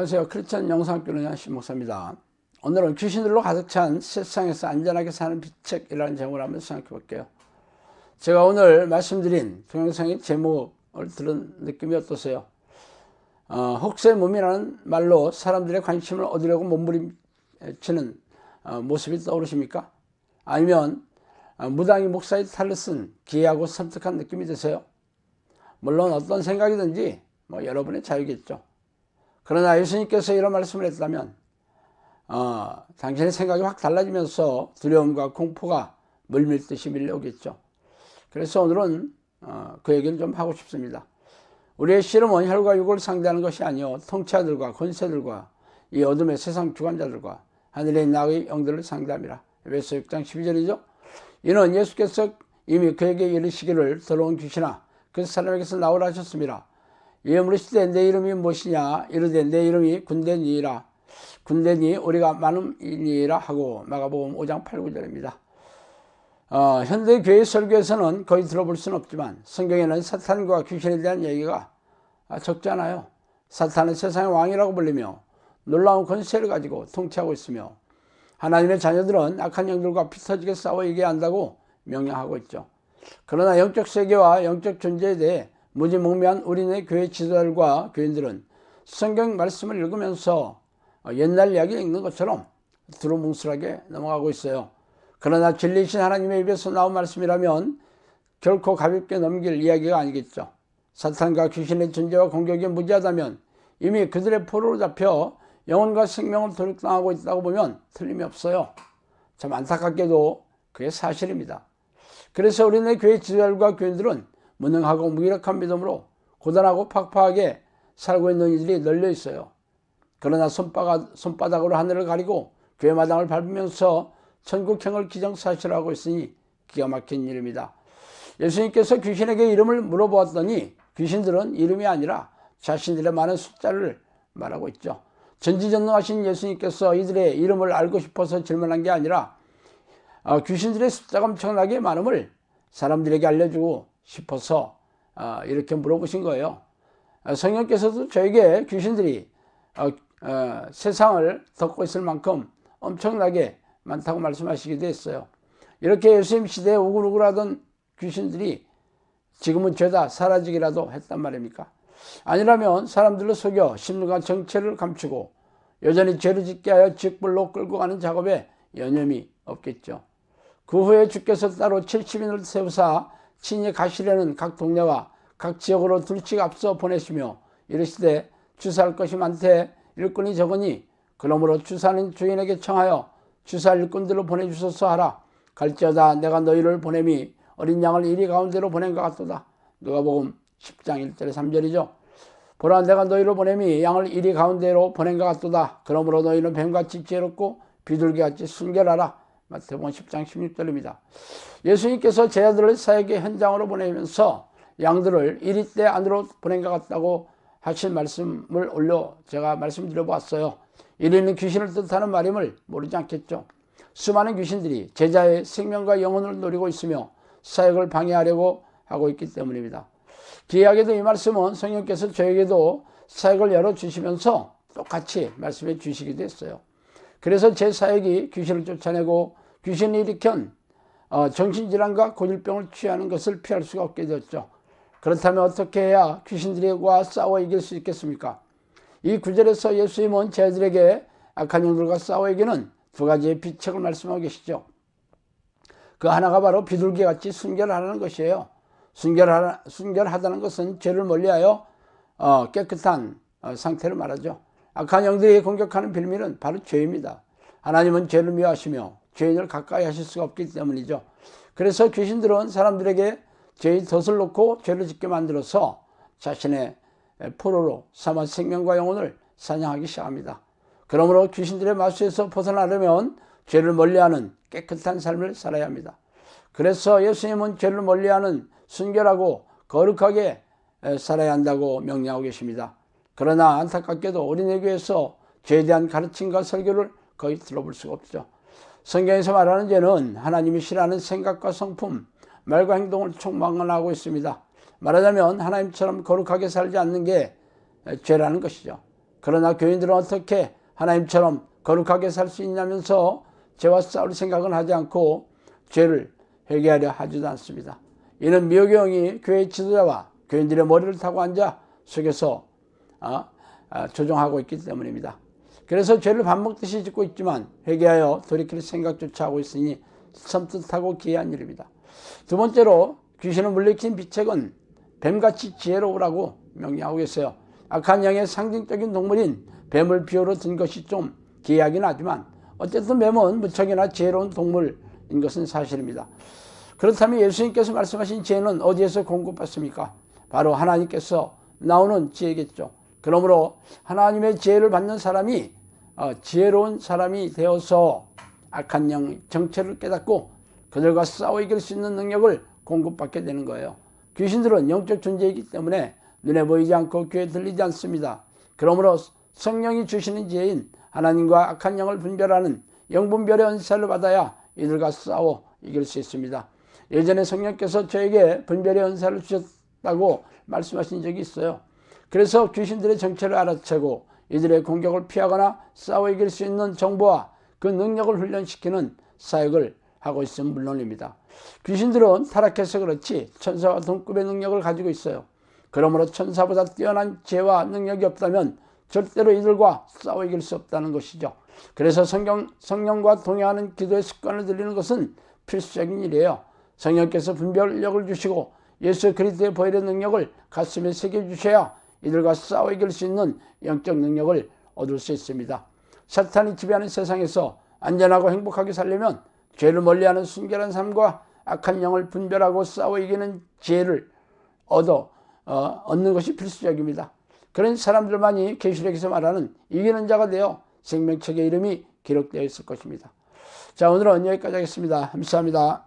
안녕하세요. 크리스천 영상교회 신목사입니다. 오늘은 귀신들로 가득 찬 세상에서 안전하게 사는 비책이라는 제목을 한번 생각해 볼게요. 제가 오늘 말씀드린 동영상의 제목을 들은 느낌이 어떠세요? 혹세무민이라는 말로 사람들의 관심을 얻으려고 몸부림치는 모습이 떠오르십니까? 아니면 무당이 목사의 탈을 쓴 기이하고 섬뜩한 느낌이 드세요? 물론 어떤 생각이든지 여러분의 자유겠죠. 그러나 예수님께서 이런 말씀을 했다면 당신의 생각이 확 달라지면서 두려움과 공포가 물밀듯이 밀려오겠죠. 그래서 오늘은 그 얘기를 좀 하고 싶습니다. 우리의 씨름은 혈과 육을 상대하는 것이 아니요 통치자들과 권세들과 이 어둠의 세상 주관자들과 하늘에 있는 악의 영들을 상대함이라. 에베소 6장 12절이죠. 이는 예수께서 이미 그에게 이르시기를 더러운 귀신아 그 사람에게서 나오라 하셨습니다. 이에 물으시되 내 이름이 무엇이냐 이르되 내 이름이 군대니라. 군대니 우리가 많음이니라 하고 마가복음 5장 8, 9절입니다. 현대 교회 설교에서는 거의 들어볼 수는 없지만 성경에는 사탄과 귀신에 대한 얘기가 적지 않아요. 사탄은 세상의 왕이라고 불리며 놀라운 권세를 가지고 통치하고 있으며 하나님의 자녀들은 악한 영들과 피 터지게 싸워 이겨야 한다고 명령하고 있죠. 그러나 영적 세계와 영적 존재에 대해 무지몽매한 우리네 교회 지도자들과 교인들은 성경 말씀을 읽으면서 옛날 이야기 읽는 것처럼 두루뭉술하게 넘어가고 있어요. 그러나 진리이신 하나님의 입에서 나온 말씀이라면 결코 가볍게 넘길 이야기가 아니겠죠. 사탄과 귀신의 존재와 공격이 무지하다면 이미 그들의 포로로 잡혀 영혼과 생명을 도륙당하고 있다고 보면 틀림이 없어요. 참 안타깝게도 그게 사실입니다. 그래서 우리네 교회 지도자들과 교인들은 무능하고 무기력한 믿음으로 고단하고 팍팍하게 살고 있는 이들이 널려 있어요. 그러나 손바닥으로 하늘을 가리고 교회 마당을 밟으면서 천국행을 기정사실하고 있으니 기가 막힌 일입니다. 예수님께서 귀신에게 이름을 물어보았더니 귀신들은 이름이 아니라 자신들의 많은 숫자를 말하고 있죠. 전지전능하신 예수님께서 이들의 이름을 알고 싶어서 질문한 게 아니라 귀신들의 숫자가 엄청나게 많음을 사람들에게 알려주고 싶어서 이렇게 물어보신 거예요. 성령께서도 저에게 귀신들이 세상을 덮고 있을 만큼 엄청나게 많다고 말씀하시기도 했어요. 이렇게 예수님 시대에 우글우글하던 귀신들이 지금은 죄다 사라지기라도 했단 말입니까? 아니라면 사람들로 속여 심리가 정체를 감추고 여전히 죄를 짓게 하여 직불로 끌고 가는 작업에 여념이 없겠죠. 그 후에 주께서 따로 70인을 세우사 친히 가시려는 각 동네와 각 지역으로 둘씩 앞서 보내시며 이르시되 주사할 것이 많되 일꾼이 적으니 그러므로 주사는 주인에게 청하여 주사 일꾼들로 보내주소서 하라. 갈지어다 내가 너희를 보냄이 어린 양을 이리 가운데로 보낸 것 같도다. 누가복음 10장 1절에 3절이죠. 보라 내가 너희를 보냄이 양을 이리 가운데로 보낸 것 같도다. 그러므로 너희는 뱀같이 지혜롭고 비둘기같이 순결하라. 마태복음 10장 16절입니다. 예수님께서 제자들을 사역의 현장으로 보내면서 양들을 이리떼 안으로 보낸 것 같다고 하신 말씀을 올려 제가 말씀드려 보았어요. 이리는 귀신을 뜻하는 말임을 모르지 않겠죠. 수많은 귀신들이 제자의 생명과 영혼을 노리고 있으며 사역을 방해하려고 하고 있기 때문입니다. 기이하게도 이 말씀은 성령께서 저에게도 사역을 열어주시면서 똑같이 말씀해 주시기도 했어요. 그래서 제 사역이 귀신을 쫓아내고 귀신이 일으킨 정신질환과 고질병을 취하는 것을 피할 수가 없게 되었죠. 그렇다면 어떻게 해야 귀신들과 싸워 이길 수 있겠습니까? 이 구절에서 예수님은 제자들에게 악한 영들과 싸워 이기는 두 가지의 비책을 말씀하고 계시죠. 그 하나가 바로 비둘기같이 순결하라는 것이에요. 순결하다는 것은 죄를 멀리하여 깨끗한 상태를 말하죠. 악한 영들이 공격하는 빌미는 바로 죄입니다. 하나님은 죄를 미워하시며 죄인을 가까이 하실 수가 없기 때문이죠. 그래서 귀신들은 사람들에게 죄의 덫을 놓고 죄를 짓게 만들어서 자신의 포로로 삼아 생명과 영혼을 사냥하기 시작합니다. 그러므로 귀신들의 마수에서 벗어나려면 죄를 멀리하는 깨끗한 삶을 살아야 합니다. 그래서 예수님은 죄를 멀리하는 순결하고 거룩하게 살아야 한다고 명령하고 계십니다. 그러나 안타깝게도 우리네 교회에서 죄에 대한 가르침과 설교를 거의 들어볼 수가 없죠. 성경에서 말하는 죄는 하나님이 싫어하는 생각과 성품, 말과 행동을 총망라하고 있습니다. 말하자면 하나님처럼 거룩하게 살지 않는 게 죄라는 것이죠. 그러나 교인들은 어떻게 하나님처럼 거룩하게 살 수 있냐면서 죄와 싸울 생각은 하지 않고 죄를 회개하려 하지도 않습니다. 이는 미호경이 교회 지도자와 교인들의 머리를 타고 앉아 속에서 조종하고 있기 때문입니다. 그래서 죄를 밥 먹듯이 짓고 있지만 회개하여 돌이킬 생각조차 하고 있으니 섬뜩하고 기이한 일입니다. 두 번째로 귀신을 물리친 비책은 뱀같이 지혜로우라고 명령하고 계세요. 악한 영의 상징적인 동물인 뱀을 비유로 든 것이 좀 기이하긴 하지만 어쨌든 뱀은 무척이나 지혜로운 동물인 것은 사실입니다. 그렇다면 예수님께서 말씀하신 지혜는 어디에서 공급받습니까? 바로 하나님께서 나오는 지혜겠죠. 그러므로 하나님의 지혜를 받는 사람이 지혜로운 사람이 되어서 악한 영 정체를 깨닫고 그들과 싸워 이길 수 있는 능력을 공급받게 되는 거예요. 귀신들은 영적 존재이기 때문에 눈에 보이지 않고 귀에 들리지 않습니다. 그러므로 성령이 주시는 지혜인 하나님과 악한 영을 분별하는 영분별의 은사를 받아야 이들과 싸워 이길 수 있습니다. 예전에 성령께서 저에게 분별의 은사를 주셨다고 말씀하신 적이 있어요. 그래서 귀신들의 정체를 알아채고 이들의 공격을 피하거나 싸워 이길 수 있는 정보와 그 능력을 훈련시키는 사역을 하고 있으면 물론입니다. 귀신들은 타락해서 그렇지 천사와 동급의 능력을 가지고 있어요. 그러므로 천사보다 뛰어난 지혜와 능력이 없다면 절대로 이들과 싸워 이길 수 없다는 것이죠. 그래서 성령과 동행하는 기도의 습관을 들이는 것은 필수적인 일이에요. 성령께서 분별력을 주시고 예수 그리스도의 보혈의 능력을 가슴에 새겨주셔야 이들과 싸워 이길 수 있는 영적 능력을 얻을 수 있습니다. 사탄이 지배하는 세상에서 안전하고 행복하게 살려면 죄를 멀리하는 순결한 삶과 악한 영을 분별하고 싸워 이기는 지혜를 얻는 것이 필수적입니다. 그런 사람들만이 계시록에서 말하는 이기는 자가 되어 생명책의 이름이 기록되어 있을 것입니다. 자, 오늘은 여기까지 하겠습니다. 감사합니다.